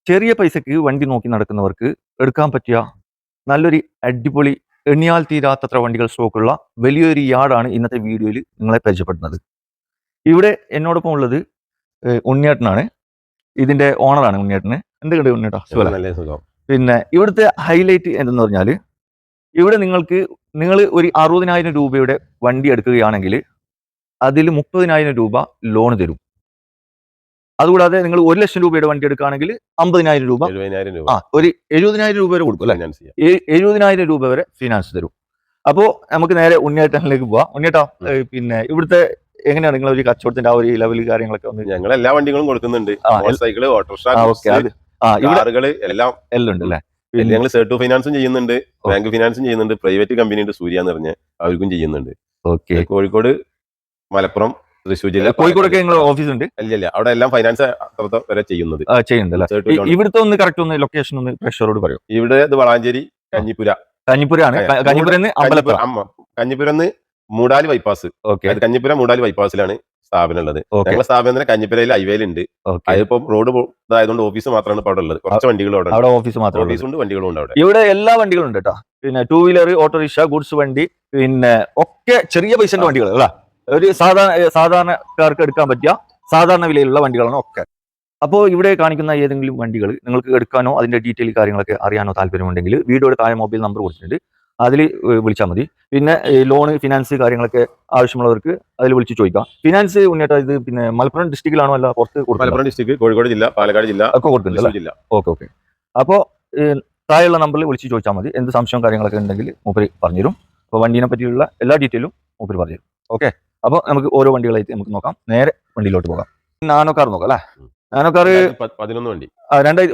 ചെറിയ പൈസക്ക് വണ്ടി നോക്കി നടക്കുന്നവർക്ക് എടുക്കാൻ പറ്റിയ നല്ലൊരു അടിപൊളി എണ്ണിയാൽ തീരാത്തത്ര വണ്ടികൾ സ്റ്റോക്കുള്ള വലിയൊരു യാർഡാണ് ഇന്നത്തെ വീഡിയോയിൽ നിങ്ങളെ പരിചയപ്പെടുന്നത്. ഇവിടെ എന്നോടൊപ്പം ഉള്ളത് ഉണ്ണിയേട്ടനാണ്. ഇതിന്റെ ഓണറാണ് ഉണ്ണിയേട്ടന്. എന്തുകൊണ്ട് ഉണ്ണിയേട്ടാ? പിന്നെ ഇവിടുത്തെ ഹൈലൈറ്റ് എന്തെന്ന് പറഞ്ഞാൽ, ഇവിടെ നിങ്ങൾ ഒരു 60,000 രൂപയുടെ വണ്ടി എടുക്കുകയാണെങ്കിൽ അതിൽ 30,000 രൂപ ലോൺ തരും. അതുകൂടാതെ നിങ്ങൾ 1 ലക്ഷം രൂപയുടെ വണ്ടി എടുക്കുകയാണെങ്കിൽ 50,000 രൂപ, ഒരു 70,000 രൂപ വരെ കൊടുക്കും അല്ലെ? 70,000 രൂപ വരെ ഫിനാൻസ് തരും. അപ്പോ നമുക്ക് നേരെ ഉണ്ണിയേട്ടനിലേക്ക് പോവാം. ഉണ്ണിയേട്ടാ, പിന്നെ ഇവിടുത്തെ എങ്ങനെയാണ് നിങ്ങൾ ഒരു കച്ചവടത്തിന്റെ ആ ഒരു ലെവൽ കാര്യങ്ങളൊക്കെ ഒന്ന്? ഞങ്ങൾ എല്ലാ വണ്ടികളും കൊടുക്കുന്നുണ്ട്. സൈക്കിള്, ഓട്ടോറിക്ഷ, കാറുകള് എല്ലാം ഉണ്ട് അല്ലേ? ഞങ്ങൾ സെർട്ടു ഫൈനാൻസും ചെയ്യുന്നുണ്ട്, ബാങ്ക് ഫിനാൻസും ചെയ്യുന്നുണ്ട്, പ്രൈവറ്റ് കമ്പനി ഉണ്ട് സൂര്യ എന്ന് പറഞ്ഞ്, അവർക്കും ചെയ്യുന്നുണ്ട്. കോഴിക്കോട്, മലപ്പുറം, തൃശ്ശൂർ ജില്ല. കോഴിക്കോടൊക്കെ ഓഫീസ് ഉണ്ട്? അല്ല, അവിടെ എല്ലാം ഫൈനാൻസ് വരെ ചെയ്യുന്നുണ്ട്. ഇവിടുത്തെ ഒന്ന് കറക്റ്റ് ഒന്ന് ലൊക്കേഷൻ ഒന്ന് പ്രേക്ഷകരോട് പറയും. ഇവിടെ വളാഞ്ചേരി, കഞ്ഞിപ്പുരാണ്. കഞ്ഞിപ്പുരം മൂടാലി ബൈപ്പാസ്. കഞ്ഞിപ്പുര മൂടാലി ബൈപ്പാസിലാണ് സ്ഥാപനം ഉള്ളത്. ഞങ്ങളുടെ സ്ഥാപനത്തിന് കഞ്ഞിപ്പുരയിൽ ഹൈവേയിലുണ്ട്. അതിപ്പം റോഡ് ആയതുകൊണ്ട് ഓഫീസ് മാത്രമാണ് അവിടെ ഉള്ളത്. കുറച്ച് വണ്ടികൾ അവിടെ ഓഫീസ് ഉണ്ട്, വണ്ടികളും ഉണ്ട് അവിടെ. ഇവിടെ എല്ലാ വണ്ടികളും ഉണ്ട് കേട്ടോ. പിന്നെ 2 വീലർ, ഓട്ടോറിക്ഷ, ഗുഡ്സ് വണ്ടി, പിന്നെ ഒക്കെ ചെറിയ പൈസന്റെ വണ്ടികൾ അല്ല, ഒരു സാധാരണക്കാർക്ക് എടുക്കാൻ പറ്റിയ സാധാരണ വിലയിലുള്ള വണ്ടികളാണ് ഒക്കെ. അപ്പോൾ ഇവിടെ കാണിക്കുന്ന ഏതെങ്കിലും വണ്ടികൾ നിങ്ങൾക്ക് എടുക്കാനോ അതിന്റെ ഡീറ്റെയിൽ കാര്യങ്ങളൊക്കെ അറിയാനോ താല്പര്യമുണ്ടെങ്കിൽ വീഡിയോയുടെ താഴെ മൊബൈൽ നമ്പർ കൊടുത്തിട്ടുണ്ട്, അതിൽ വിളിച്ചാൽ മതി. പിന്നെ ലോണ്, ഫിനാൻസ് കാര്യങ്ങളൊക്കെ ആവശ്യമുള്ളവർക്ക് അതിൽ വിളിച്ച് ചോദിക്കാം. ഫിനാൻസ് ഉണ്ണിയേട്ടാ ഇത് പിന്നെ മലപ്പുറം ഡിസ്ട്രിക്റ്റിലാണോ അല്ല പുറത്ത്? മലപ്പുറം ഡിസ്ട്രിക്ട്, കോഴിക്കോട് ജില്ല, പാലക്കാട് ജില്ല ഒക്കെ കൊടുക്കുന്നുണ്ട്. ഓക്കെ. അപ്പോൾ താഴെയുള്ള നമ്പറിൽ വിളിച്ച് ചോദിച്ചാൽ മതി. എന്ത് സംശയവും കാര്യങ്ങളൊക്കെ ഉണ്ടെങ്കിൽ മൂപ്പര് പറഞ്ഞുതരും. അപ്പോൾ വണ്ടീനെ പറ്റിയുള്ള എല്ലാ ഡീറ്റെയിലും മൂപ്പര് പറഞ്ഞുതരും. ഓക്കെ, അപ്പോൾ നമുക്ക് ഓരോ വണ്ടികളായിട്ട് നമുക്ക് നോക്കാം. നേരെ വണ്ടിയിലോട്ട് പോകാം. നാനോ കാർ നോക്കാം അല്ലേ? നാനോ കാർ 11 വണ്ടി,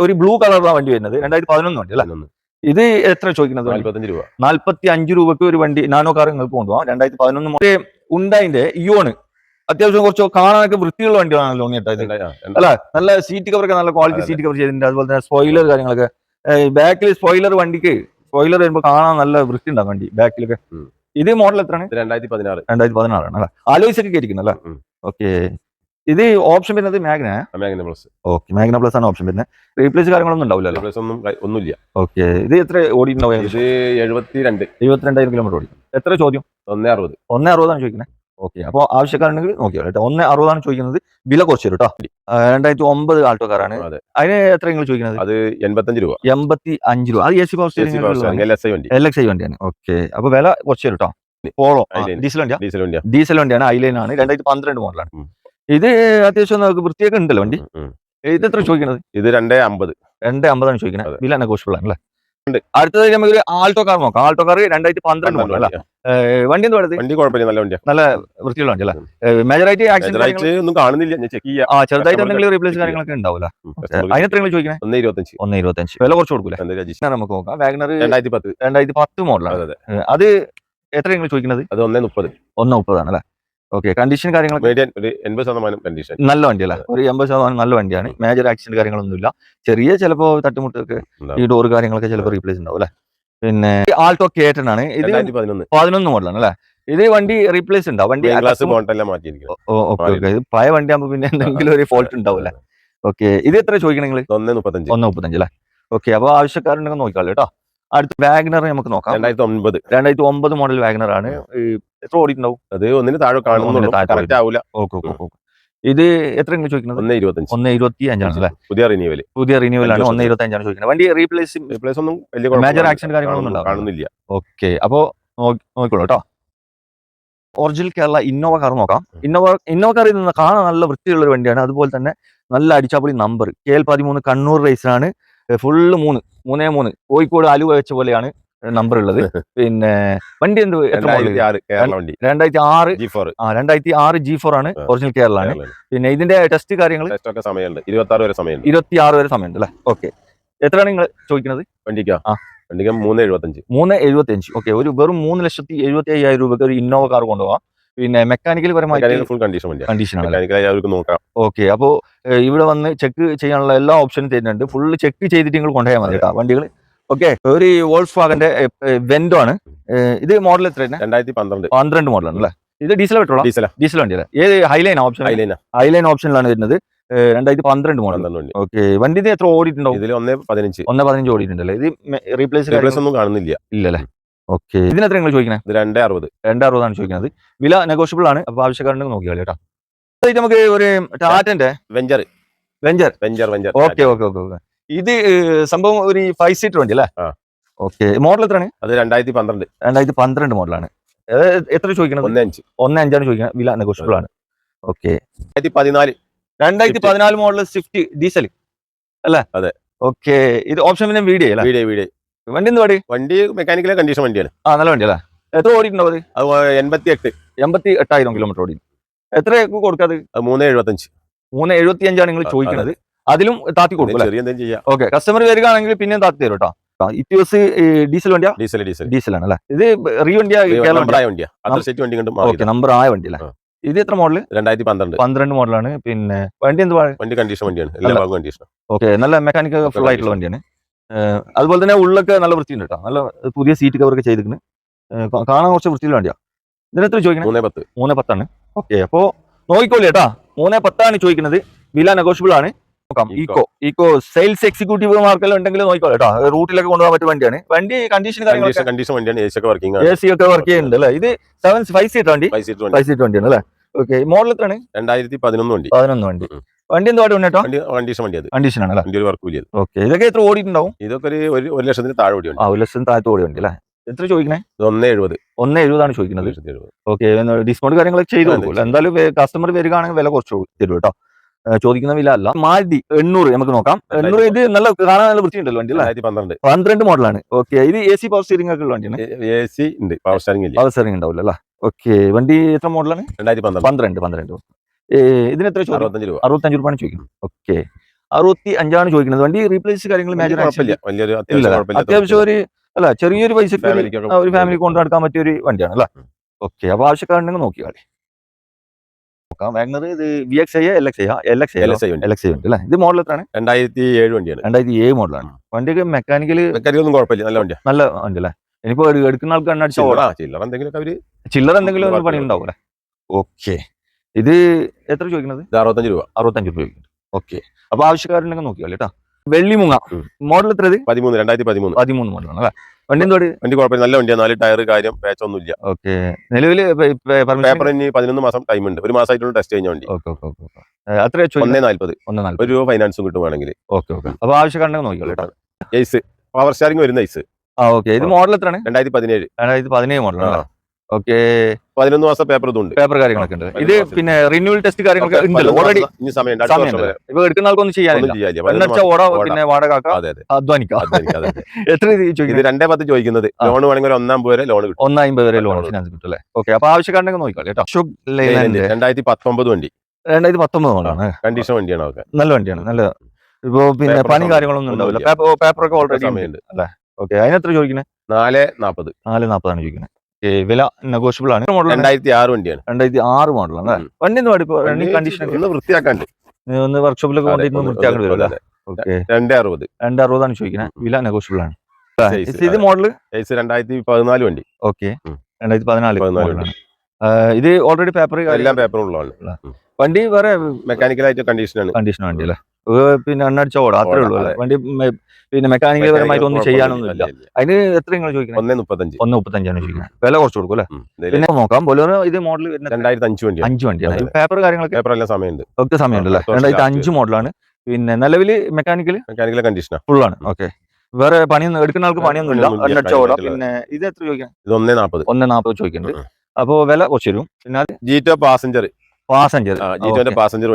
ഒരു ബ്ലൂ കളറുള്ള വണ്ടി വരുന്നത് 2011 വണ്ടി അല്ലേ? ഇത് എത്ര ചോദിക്കുന്നത്? 45 രൂപക്ക് ഒരു വണ്ടി നാനോ കാർ നിങ്ങൾക്ക് കൊണ്ടുപോകാം. 2011 ഉണ്ടായിന്റെ ഇയോണ് അത്യാവശ്യം കുറച്ച് കാണാനൊക്കെ വൃത്തിയുള്ള വണ്ടിയാണല്ലോ അല്ല? നല്ല സീറ്റ് കവറൊക്കെ നല്ല ക്വാളിറ്റി സീറ്റ് കവർ ചെയ്തിട്ടുണ്ട്. അതുപോലെ തന്നെ സ്പോയിലർ കാര്യങ്ങളൊക്കെ ബാക്കിൽ സ്പോയിലർ വരുമ്പോൾ കാണാൻ നല്ല വൃത്തി ഉണ്ടാകും വണ്ടി ബാക്കിലൊക്കെ. ഇത് മോഡൽ എത്രയാണ്? 2016 ആണ് അല്ലേ? ആലോയ്സ് ഒക്കെ കേട്ടിരിക്കുന്നു അല്ലേ? ഓക്കെ. ഇത് ഓപ്ഷൻ വരുന്നത് Magna plus. Okay, Magna plus ആണ് ഓപ്ഷൻ വരുന്നത്. റീപ്ലേസ് കാര്യങ്ങളൊന്നും ഒന്നുമില്ല. ഓക്കെ. ഇത് എത്ര ഓടിയിട്ടുണ്ടാവും? ഇത് 72,000 കിലോമീറ്റർ ഓടി. എത്ര ചോദ്യം? 160 ആണ് ചോദിക്കുന്നത്. ഓക്കെ, അപ്പോൾ ആവശ്യക്കാരുണ്ടെങ്കിൽ നോക്കിയോ കേട്ടോ. 160 ആണ് ചോദിക്കുന്നത്. വില കുറച്ച് തരും കേട്ടോ. 2009 ആൾട്ടോ കാറാണ്. അതിന് എത്ര നിങ്ങൾ ചോദിക്കുന്നത്? അത് 85 രൂപ. 85 രൂപ. അത് AC പവർ സ്റ്റിയറിംഗ് LXI വണ്ടിയാണ്. ഓക്കെ, അപ്പോൾ വില കുറച്ച് തരും കേട്ടോ. പോളോ ഡീസൽ വണ്ടിയാണ്. ഐലൈൻ ആണ്. 2012 മോഡലാണ്. ഇത് അത്യാവശ്യം നമുക്ക് വൃത്തിയൊക്കെ ഉണ്ടല്ലോ വണ്ടി. ഇത് എത്ര ചോദിക്കുന്നത്? ഇത് 250 ആണ് ചോദിക്കുന്നത്. വില നെഗോഷ്യബിൾ ആണ് അല്ലേ? അടുത്തത് നമുക്ക് ആൾട്ടോ കാർ നോക്കാം. ആൾട്ടോ കാർ 2012 മോഡൽ അല്ല? വണ്ടി എന്ത് പറയുന്നത്? വണ്ടി കുഴപ്പമില്ല, നല്ല വണ്ടിയാണ്, നല്ല വൃത്തിയുള്ള വണ്ടി അല്ലേ? മേജറായിട്ട് ആക്സിഡന്റ് ഒന്നും കാണുന്നില്ല. ചെറുതായിട്ട് എന്തെങ്കിലും റീപ്ലേസ് കാര്യങ്ങളൊക്കെ ഉണ്ടാവില്ല. അതിന് എത്ര ചോദിക്കുന്നത്? 125. വില കുറച്ച് കൊടുക്കൂല. നമുക്ക് നോക്കാം. വാഗണർ 2010 മോഡലാണ്. അത് എത്ര നിങ്ങൾ ചോദിക്കുന്നത്? അത് 130 ആണ് അല്ലേ? ഓക്കെ. കണ്ടീഷൻ കാര്യങ്ങളൊക്കെ 80% കണ്ടീഷൻ, നല്ല വണ്ടിയല്ല? ഒരു 80% നല്ല വണ്ടിയാണ്. മേജർ ആക്സിഡന്റ് കാര്യങ്ങളൊന്നുമില്ല. ചെറിയ ചിലപ്പോ തട്ടുമുട്ടൊക്കെ ഈ ഡോർ കാര്യങ്ങളൊക്കെ ചിലപ്പോൾ റീപ്ലേസ് ഉണ്ടാവും അല്ലെ? പിന്നെ ആൾട്ടോ K10 ആണ്. ഇത് 11 മോഡലാണ് അല്ലെ? ഇത് വണ്ടി റീപ്ലേസ് ഉണ്ടാവും. വണ്ടി ഇത് പഴയ വണ്ടി ആകുമ്പോൾ പിന്നെ എന്തെങ്കിലും ഒരു ഫോൾട്ട് ഉണ്ടാവും അല്ലെ? ഓക്കെ. ഇത് എത്ര ചോദിക്കണം നിങ്ങൾ? 135 അല്ലെ? ഓക്കെ, അപ്പോൾ ആവശ്യക്കാരുണ്ടെങ്കിൽ നോക്കിക്കാളൂ കേട്ടോ. അടുത്ത വാഗണർ നമുക്ക് നോക്കാം. 2009 മോഡൽ വാഗണർ ആണ്. എത്ര ഓടിയിട്ടുണ്ടാവും? അത് ഒന്നിന് താഴെ കാണുന്നുള്ളൂ. ഇത് എത്ര ചോദിക്കുന്നത്? 125 ആണ് അല്ലേ? പുതിയ റിന്യൂവൽ ആണ്. 125 ആണ് ചോദിക്കുന്നത്. വണ്ടി റീപ്ലേസ് ഒന്നും മേജർ ആക്സിഡന്റ് കാര്യങ്ങളൊന്നും കാണുന്നില്ല. ഓക്കെ, അപ്പോൾ നോക്കിക്കോളൂ കേട്ടോ. ഒറിജിനൽ കേരള ഇന്നോവ കാർ നോക്കാം. ഇന്നോവ കാർ ഇത് കാണാൻ നല്ല വൃത്തിയുള്ള ഒരു വണ്ടിയാണ്. അതുപോലെ തന്നെ നല്ല അടിച്ചാപ്പൊളി നമ്പർ KL13 കണ്ണൂർ റേസിനാണ്. ഫുള്ള് 3 കോഴിക്കോട് ആലുവ വെച്ച പോലെയാണ് നമ്പർ ഉള്ളത്. പിന്നെ വണ്ടി എന്ത് 2006 G4 ആണ്. ഒറിജിനൽ കേരള ആണ്. പിന്നെ ഇതിന്റെ ടെസ്റ്റ് കാര്യങ്ങൾ 26 വരെ സമയമുണ്ട് അല്ലേ? ഓക്കെ. എത്രയാണ് നിങ്ങൾ ചോദിക്കുന്നത് വണ്ടിക്ക്? 375. ഓക്കെ, ഒരു വെറും 3,75,000 രൂപയ്ക്ക് ഒരു ഇന്നോവ കാർ കൊണ്ടുപോകാം. പിന്നെ മെക്കാനിക്കൽ പരമായിട്ട് ഫുൾ കണ്ടീഷനാണ്. ഓക്കെ, അപ്പോൾ ഇവിടെ വന്ന് ചെക്ക് ചെയ്യാനുള്ള എല്ലാ ഓപ്ഷനും തരുന്നുണ്ട്. ഫുള്ള് ചെക്ക് ചെയ്തിട്ട് നിങ്ങൾ കൊണ്ടുപോയാൽ മതി കേട്ടോ വണ്ടികൾ. ഓക്കെ, ഒരു വോൾക്സ് വാഗന്റെ വെന്റോ ആണ്. ഇത് മോഡൽ എത്രയാണ്? 2012 മോഡലാണ് അല്ലേ? ഇത് ഡീസൽ പെട്രോൾ? ഡീസൽ വണ്ടി അല്ലേ? ഏത് ഹൈലൈൻ ഓപ്ഷൻ? ഹൈലൈൻ ഓപ്ഷനിലാണ് വരുന്നത്. 2012 മോഡൽ. 12 വണ്ടി. ഓക്കെ, വണ്ടി ഇത് എത്ര ഓടിയിട്ടുണ്ടാവും? ഇതിൽ 1.15. 1.15 ഓടിയിട്ടുണ്ടല്ലേ? ഇത് റീപ്ലേസ് റീപ്ലേസ് ഒന്നും കാണുന്നില്ല. ഇല്ലല്ലേ? ഓക്കെ, ഇതിന് എത്ര നിങ്ങൾ ചോദിക്കുന്നത്? ഇത് 2.60. 2.60 ചോദിക്കുന്നത്. വില നെഗോഷ്യബിൾ ആണ്. അപ്പൊ ആവശ്യക്കാരുണ്ടെങ്കിൽ നോക്കിയാൽ കേട്ടോ. നമുക്ക് ഒരു ടാറ്റന്റെ വെഞ്ചർ. ഓക്കെ. ഇത് സംഭവം ഒരു 5 സീറ്റർ വണ്ടി അല്ലേ? ഓക്കെ, മോഡൽ എത്രയാണ്? അത് 2012. 2012 മോഡലാണ്. എത്ര ചോദിക്കുന്നത്? 1.5 ചോദിക്കുന്നത്. വില നെഗോഷ്യബിൾ ആണ്. ഓക്കെ, 2014 മോഡൽ സ്വിഫ്റ്റ് ഡീസൽ അല്ലേ? അതെ. ഓക്കെ, ഇത് ഓപ്ഷൻ പിന്നെ വീഡിയോ അല്ലേ? വീഡിയോ. വണ്ടി എന്ത് പാടി? വണ്ടി മെക്കാനിക്കൽ കണ്ടീഷൻ വണ്ടിയാണ്. നല്ല വണ്ടി അല്ലേ? എത്ര ഓടിയിട്ടുണ്ടോ? അത് 88,000 കിലോമീറ്റർ ഓടി. എത്ര കൊടുക്കാതെ? 3.75. 3.75 നിങ്ങൾ ചോദിക്കുന്നത്. അതിലും താത്തി കൊടുക്കും. ഓക്കെ, കസ്റ്റമർ വരികയാണെങ്കിൽ പിന്നെയും താത്തി തരും കേട്ടോ. ഇറ്റിയോസ് ഡീസൽ വണ്ടിയാ? ഡീസലാണ് അല്ലേ? ഇത് റീ വണ്ടിയാ? നമ്പർ ആയ വണ്ടി അല്ലേ? ഇത് എത്ര മോഡല്? 2012 മോഡലാണ്. പിന്നെ വണ്ടി എന്ത് വണ്ടി കണ്ടീഷൻ വണ്ടിയാണ്. ഓക്കെ, നല്ല മെക്കാനിക്കൽ ഫുൾ ആയിട്ടുള്ള വണ്ടിയാണ്. അതുപോലെ തന്നെ ഉള്ളൊക്കെ നല്ല വൃത്തിയുണ്ട് കേട്ടോ. നല്ല പുതിയ സീറ്റ് കവറൊക്കെ ചെയ്തിരിക്കുന്നത്. കാണാൻ കുറച്ച് വൃത്തിയുള്ള വണ്ടിയാ. ഇതിനെത്ര ചോദിക്കുന്നത്? 3.10. ഓക്കെ, അപ്പോ നോക്കിക്കോളി കേട്ടാ. 3.10 ചോദിക്കുന്നത്. വില നെഗോഷ്യബിൾ ആണ്. നോക്കാം. ഈക്കോ സെയിൽസ് എക്സിക്യൂട്ടീവ് മാർക്കെല്ലാം ഉണ്ടെങ്കിൽ നോക്കിക്കോളൂ കേട്ടോ. റൂട്ടിലൊക്കെ കൊണ്ടുപോകാൻ പറ്റിയ വണ്ടിയാണ്. വണ്ടി കണ്ടീഷൻ വണ്ടിയാണ്. AC ഒക്കെ വർക്ക് ചെയ്യുന്നുണ്ട് അല്ലേ? ഇത് 5 സീറ്റർ വണ്ടി. 5 സീറ്റർ വണ്ടിയാണ് അല്ലേ? ഓക്കെ, മോഡൽ എത്രയാണ്? 2011 വണ്ടി. 11 വണ്ടി. വണ്ടി എന്ത് പാടും കേട്ടോ? കണ്ടീഷൻ ആണ് അല്ലേ? ഓക്കെ, ഇതൊക്കെ എത്ര ഓടിയിട്ടുണ്ടാവും? ഇതൊക്കെ 1,00,000 താഴെ ഓടി. 1,00,000 താഴത്ത് ഓടി വണ്ടി അല്ലേ? എത്ര ചോദിക്കണേ? 1.70 ചോദിക്കുന്നത്. ഓക്കെ, ഡിസ്കൗണ്ട് കാര്യങ്ങളൊക്കെ ചെയ്തു കൊടുക്കും. എന്തായാലും കസ്റ്റമർ വരികയാണെങ്കിൽ വില കുറച്ച് തരും കേട്ടോ. ചോദിക്കുന്ന വില അല്ല. മാരുതി 800 നമുക്ക് നോക്കാം. 800 ഇത് നല്ല കാണാൻ നല്ല വൃത്തിയുണ്ടല്ലോ വണ്ടി അല്ലേ? 12 മോഡലാണ്. ഓക്കെ, ഇത് AC പവർ സ്റ്റിയറിംഗ് ഒക്കെ ഉള്ള വണ്ടിയാണ്. AC ഉണ്ട്, പവർ സ്റ്റിയറിംഗ് ഉണ്ടാവില്ല അല്ലേ? ഓക്കെ, വണ്ടി എത്ര മോഡലാണ്? 12. ഇതിന് എത്ര? 65 രൂപയാണ് ചോദിക്കുന്നത്. ഓക്കെ, 65 ചോദിക്കുന്നത്. വണ്ടി റീപ്ലേസ് കാര്യങ്ങൾ മേജർ അത്യാവശ്യം ഒരു അല്ല ചെറിയൊരു പൈസക്ക് ഒരു ഫാമിലി കൊണ്ടു നടക്കാൻ പറ്റിയ ഒരു വണ്ടിയാണ് അല്ലേ? ഓക്കെ, അപ്പൊ ആവശ്യക്കാരുണ്ടെങ്കിൽ നോക്കിയാളി. വാഗ്നർ ഇത് VXi LXi ഉണ്ട് അല്ലേ? ഇത് മോഡൽ എത്രയാണ്? 2007 വണ്ടിയാണ്. 2007 മോഡലാണ്. വണ്ടിയൊക്കെ മെക്കാനിക്കൽ ഒന്നും കുഴപ്പമില്ല. നല്ല വണ്ടി അല്ലേ? ഇനിയിപ്പോ എടുക്കുന്ന ആൾക്ക് ചില്ലറ എന്തെങ്കിലും ഒരു പണി ഉണ്ടാവും അല്ലേ? ഓക്കെ, ഇത് എത്ര ചോദിക്കുന്നത്? 65 രൂപ. 65 രൂപ. ഓക്കെ, അപ്പൊ ആവശ്യക്കാരുണ്ടെങ്കിൽ നോക്കിയാലേ കേട്ടോ. വെള്ളിമുങ്ങ മോഡൽ എത്ര? 2013 മോഡലാണ് അല്ലേ? വണ്ടി കുഴപ്പമില്ല, നല്ല വണ്ടിയാണ്. 4 ടയർ കാര്യം പേച്ചൊന്നുമില്ല. ഓക്കെ, നിലവിൽ പേപ്പർ 11 മാസം ടൈം ഉണ്ട്. 1 മാസമായിട്ടുള്ള ടെസ്റ്റ് കഴിഞ്ഞ വണ്ടി. അത്ര 1.40 രൂപ ഫൈനാൻസും കിട്ടുവാണെങ്കിൽ. ഓക്കെ, അപ്പൊ ആവശ്യക്കാരുണ്ടെങ്കിൽ നോക്കിയാലേ കേട്ടോ. പവർ സ്റ്റിയറിംഗ് വരുന്ന ഓക്കെ, ഇത് മോഡൽ എത്രയാണ്? 2017 മോഡലാണ്. ഓക്കെ, 11 മാസം പേപ്പർ കാര്യങ്ങളൊക്കെ ഉണ്ട്. ഇത് പിന്നെ റിന്യൂവൽ ടെസ്റ്റ് കാര്യങ്ങളൊക്കെ ഉണ്ടല്ലോ ഓൾറെഡി. ഇപ്പൊ എടുക്കുന്ന ആൾക്കൊന്നും ചെയ്യാനില്ല. പിന്നെ വാടക അധ്വാനിക്കാം. എത്ര 2.10 ചോദിക്കുന്നത്. ലോൺ വേണമെങ്കിൽ 1.50 വരെ ലോൺ കിട്ടും. 1.50 വരെ ലോൺ ഫിനാൻസ് കിട്ടും അല്ലേ? ഓക്കെ, അപ്പൊ ആവശ്യക്കാരുണ്ടെങ്കിൽ നോക്കിക്കോളെ കേട്ടോ. 2019 വണ്ടി. 2019 മോഡലാണ്. കണ്ടീഷൻ വണ്ടിയാണ്. നല്ല വണ്ടിയാണ്. നല്ല ഇപ്പൊ പിന്നെ പണി കാര്യങ്ങളൊന്നും ഉണ്ടാവില്ല. പേപ്പറൊക്കെ ഓൾറെഡി ഉണ്ട് അല്ലേ? ഓക്കെ, അതിനെത്ര ചോദിക്കുന്നത്? 4.40 ചോദിക്കുന്നത്. വില നെഗോഷ്യബിൾ ആണ്. 2006 വണ്ടിയാണ്. 2006 മോഡലാണ്. വണ്ടി ഒന്ന് കണ്ടീഷൻ വൃത്തിയാക്കാണ്ട് ഒന്ന് വർക്ക്ഷോപ്പിലൊക്കെ കൊണ്ടിരുന്ന് വൃത്തിയാക്കേണ്ടി വരും. 2.60 ചോദിക്കുന്നത്. വില നെഗോഷ്യബിൾ ആണ്. ഇത് മോഡൽ 2014 വണ്ടി. ഓക്കെ, 2014 ഇത് ഓൾറെഡി എല്ലാം പേപ്പറും ഉള്ളതാണ്. വണ്ടി വേറെ മെക്കാനിക്കലായിട്ട് കണ്ടീഷൻ വണ്ടി അല്ലേ? പിന്നെ എണ്ണടിച്ച ഓടാ അത്രേ ഉള്ളൂ അല്ലേ? വണ്ടി പിന്നെ മെക്കാനിക്കൽ പരമായിട്ട് ഒന്നും ചെയ്യാനൊന്നുമില്ല. അതിന് എത്ര നിങ്ങൾ ചോദിക്കുന്നത്? 1.35 ചോദിക്കുന്നത്. വില കുറച്ച് കൊടുക്കും അല്ലേ? പിന്നെ നോക്കാം. ബൊലേറോ ഇത് മോഡൽ 2005 വണ്ടിയാണ്. പേപ്പർ കാര്യങ്ങളൊക്കെ ഒക്കെ സമയമുണ്ട് അല്ലേ? 2005 മോഡലാണ്. പിന്നെ നിലവില് മെക്കാനിക്കൽ കണ്ടീഷൻ ഫുൾ ആണ്. ഓക്കെ, വേറെ പണിയൊന്നും എടുക്കുന്ന ആൾക്ക് പണിയൊന്നുമില്ല. എണ്ണടിച്ച ഓടാ. പിന്നെ ഇത് എത്ര ചോദിക്കാം? 1.40 ചോദിക്കുന്നുണ്ട്. അപ്പൊ വില കുറച്ച് തരും. പിന്നെ ജീറ്റോ പാസഞ്ചർ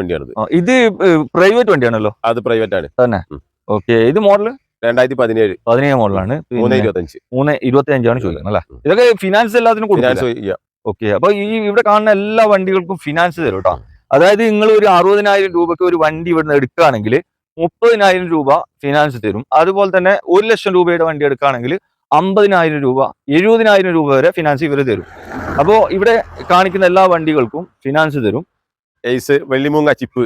വണ്ടിയാണ്. ഇത് പ്രൈവറ്റ് വണ്ടിയാണല്ലോ? അത് പ്രൈവറ്റ് ആണ് തന്നെ. ഓക്കെ, ഇത് മോഡൽ 2017 മോഡലാണ്. 3.25 ചോദിക്കുന്നത് അല്ലേ? ഇതൊക്കെ ഫിനാൻസ് എല്ലാത്തിനും കൊടുക്കും. ഓക്കെ, അപ്പൊ ഈ ഇവിടെ കാണുന്ന എല്ലാ വണ്ടികൾക്കും ഫിനാൻസ് തരും കേട്ടോ. അതായത് നിങ്ങൾ ഒരു 60,000 രൂപയ്ക്ക് ഒരു വണ്ടി ഇവിടുന്ന് എടുക്കുകയാണെങ്കിൽ 30,000 രൂപ ഫിനാൻസ് തരും. അതുപോലെ തന്നെ 1,00,000 രൂപയുടെ വണ്ടി എടുക്കുകയാണെങ്കിൽ 50,000 രൂപ 70,000 രൂപ വരെ ഫിനാൻസ് ഇവർ തരും. അപ്പോ ഇവിടെ കാണിക്കുന്ന എല്ലാ വണ്ടികൾക്കും ഫിനാൻസ് തരും. Vellimoonga chip.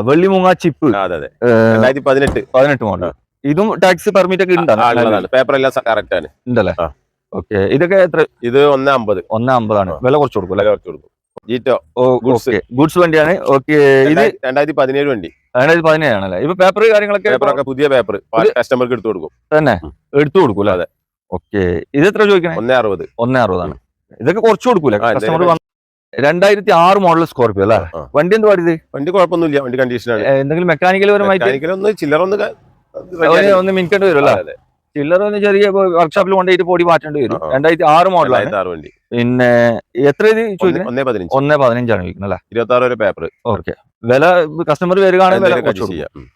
Vellimoonga chip 2018 model. ഇതും ടാക്സ് പെർമിറ്റ് ഒക്കെ ഉണ്ടല്ലോ? പേപ്പർ എല്ലാം കറക്റ്റ് ആണ്. ഉണ്ടല്ലേ? ഓക്കെ, ഇതൊക്കെ എത്ര? ഇത് 1.50 ആണ്. വില കുറച്ച് കൊടുക്കും. ജീറ്റോ ഗുഡ്സ് വണ്ടിയാണ്. ഓക്കെ, ഇത് 2017 വണ്ടി. 2017 ആണല്ലേ? ഇപ്പൊ പേപ്പർ കാര്യങ്ങളൊക്കെ പേപ്പറൊക്കെ പുതിയ പേപ്പർ കസ്റ്റമർക്ക് എടുത്തു കൊടുക്കും. തന്നെ എടുത്തു കൊടുക്കൂല? അതെ. ഓക്കെ, ഇത് എത്ര ചോദിക്കണേ? 160. 160 ഇതൊക്കെ കുറച്ച് കൊടുക്കൂല കസ്റ്റമർ? 2006 മോഡൽ സ്കോർപിയോ അല്ലേ? വണ്ടി എന്ത് പാടിയത്? വണ്ടി കുഴപ്പമൊന്നുമില്ല, വണ്ടി കണ്ടീഷനാണ്. എന്തെങ്കിലും മെക്കാനിക്കൽ പരമായിട്ട് ഒന്ന് മിനിക്കേണ്ടി വരും അല്ലേ? ചില്ലറ ഒന്ന് ചെറിയ വർക്ക്ഷോപ്പിൽ കൊണ്ടുപോയിട്ട് പൊടി മാറ്റേണ്ടി വരും. 2006 മോഡലാണ്. വണ്ടി. പിന്നെ എത്ര ഇത് ചോദിക്കുന്നത്? 1.15 ചോദിക്കുന്നത് അല്ലേ? 26 വരെ പേപ്പർ. ഓക്കെ, വില കസ്റ്റമർ വരികയാണെങ്കിൽ വില കുറച്ച് കൊടുക്കും.